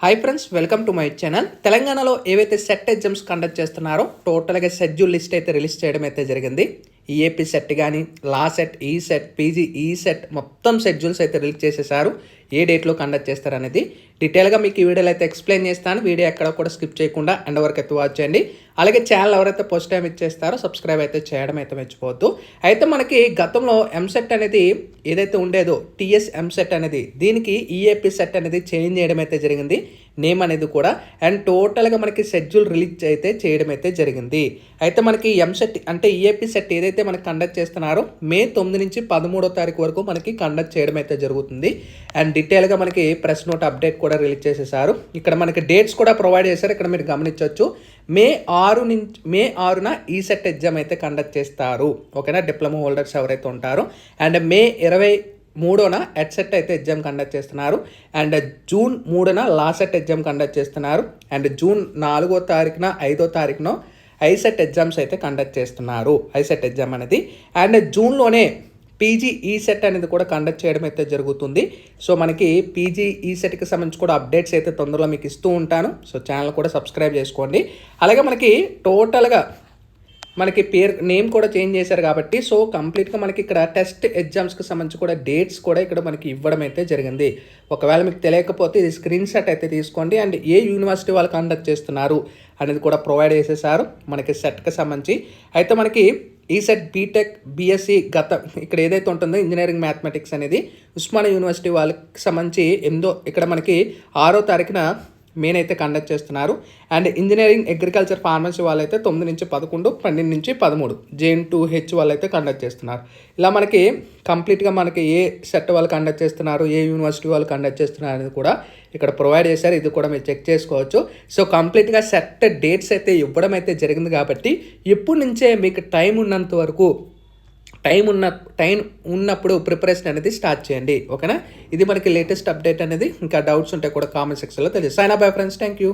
Hi friends, welcome to my channel. తెలంగాణలో ఏవైతే set exams conduct చేస్తున్నారో టోటల్గా షెడ్యూల్ లిస్ట్ అయితే రిలీజ్ చేయడం అయితే జరిగింది. ఈఏపీ సెట్ కానీ, లా సెట్, ఈ సెట్, పీజీ ఈ సెట్ మొత్తం షెడ్యూల్స్ అయితే రిలీజ్ చేసేసారు. ఏ డేట్లో కండక్ట్ చేస్తారనేది డీటెయిల్గా మీకు ఈ వీడియోలో అయితే ఎక్స్ప్లెయిన్ చేస్తాను. వీడియో ఎక్కడ కూడా స్కిప్ చేయకుండా ఎండ్ వరకు అయితే వాచ్ చేయండి. అలాగే ఛానల్ ఎవరైతే ఫస్ట్ టైం ఇచ్చేస్తారో సబ్స్క్రైబ్ అయితే చేయడం అయితే మర్చిపోవద్దు. అయితే మనకి గతంలో ఎంసెట్ అనేది ఏదైతే ఉండేదో టీఎస్ ఎంసెట్ అనేది దీనికి ఈఏపీ సెట్ అనేది చేంజ్ చేయడం అయితే జరిగింది, నేమ్ అనేది కూడా. అండ్ టోటల్గా మనకి షెడ్యూల్ రిలీజ్ అయితే చేయడం అయితే జరిగింది. అయితే మనకి ఎంసెట్ అంటే ఈఏపీ సెట్ ఏదైతే మనకి కండక్ట్ చేస్తున్నారో మే 9 నుంచి 13వ తారీఖు వరకు మనకి కండక్ట్ చేయడం అయితే జరుగుతుంది. అండ్ డీటెయిల్గా మనకి ప్రెస్ నోట్ అప్డేట్ కూడా రిలీజ్ చేసేసారు. ఇక్కడ మనకి డేట్స్ కూడా ప్రొవైడ్ చేశారు. ఇక్కడ మీరు గమనించవచ్చు, మే 6న ఈ సెట్ ఎగ్జామ్ అయితే కండక్ట్ చేస్తారు. ఓకేనా, డిప్లొమా హోల్డర్స్ ఎవరైతే ఉంటారో. అండ్ మే 23న ఎడ్సెట్ అయితే ఎగ్జామ్ కండక్ట్ చేస్తున్నారు. అండ్ జూన్ 3న లాసెట్ ఎగ్జామ్ కండక్ట్ చేస్తున్నారు. అండ్ జూన్ 4వ తారీఖున 5వ తారీఖున ఐసెట్ ఎగ్జామ్స్ అయితే కండక్ట్ చేస్తున్నారు, ఐసెట్ ఎగ్జామ్ అనేది. అండ్ జూన్లోనే పీజీ ఈ సెట్ అనేది కూడా కండక్ట్ చేయడం అయితే జరుగుతుంది. సో మనకి పీజీ ఈ సెట్కి సంబంధించి కూడా అప్డేట్స్ అయితే తొందరలో మీకు ఇస్తూ ఉంటాను. సో ఛానల్ కూడా సబ్స్క్రైబ్ చేసుకోండి. అలాగే మనకి టోటల్గా మనకి నేమ్ కూడా చేంజ్ చేశారు కాబట్టి సో కంప్లీట్గా మనకి ఇక్కడ టెస్ట్ ఎగ్జామ్స్కి సంబంధించి కూడా డేట్స్ కూడా ఇక్కడ మనకి ఇవ్వడం అయితే జరిగింది. ఒకవేళ మీకు తెలియకపోతే ఇది స్క్రీన్ షాట్ అయితే తీసుకోండి. అండ్ ఏ యూనివర్సిటీ వాళ్ళు కండక్ట్ చేస్తున్నారు అనేది కూడా ప్రొవైడ్ చేసేసారు మనకి సెట్కి సంబంధించి. అయితే మనకి ఈ సెట్ బీటెక్, బీఎస్సీ ఇక్కడ ఏదైతే ఉంటుందో ఇంజనీరింగ్ మ్యాథమెటిక్స్ అనేది ఉస్మానియా యూనివర్సిటీ వాళ్ళకి సంబంధించి ఇక్కడ మనకి 6వ తారీఖున మెయిన్ అయితే కండక్ట్ చేస్తున్నారు. అండ్ ఇంజనీరింగ్ అగ్రికల్చర్ ఫార్మసీ వాళ్ళైతే 9 నుంచి 11, 12 నుంచి 13 JN2H వాళ్ళైతే కండక్ట్ చేస్తున్నారు. ఇలా మనకి కంప్లీట్గా మనకి ఏ సెట్ వాళ్ళు కండక్ట్ చేస్తున్నారు, ఏ యూనివర్సిటీ వాళ్ళు కండక్ట్ చేస్తున్నారు అనేది కూడా ఇక్కడ ప్రొవైడ్ చేశారు. ఇది కూడా మీరు చెక్ చేసుకోవచ్చు. సో కంప్లీట్గా సెట్ డేట్స్ అయితే ఇవ్వడం అయితే జరిగింది కాబట్టి ఇప్పటి నుంచే మీకు టైం ఉన్నంత వరకు టైం ఉన్నప్పుడు ప్రిపరేషన్ అనేది స్టార్ట్ చేయండి. ఓకేనా, ఇది మనకి లేటెస్ట్ అప్డేట్ అనేది. ఇంకా డౌట్స్ ఉంటే కూడా కామెంట్ సెక్షన్లో తెలియదు. Sign up bye friends, thank you.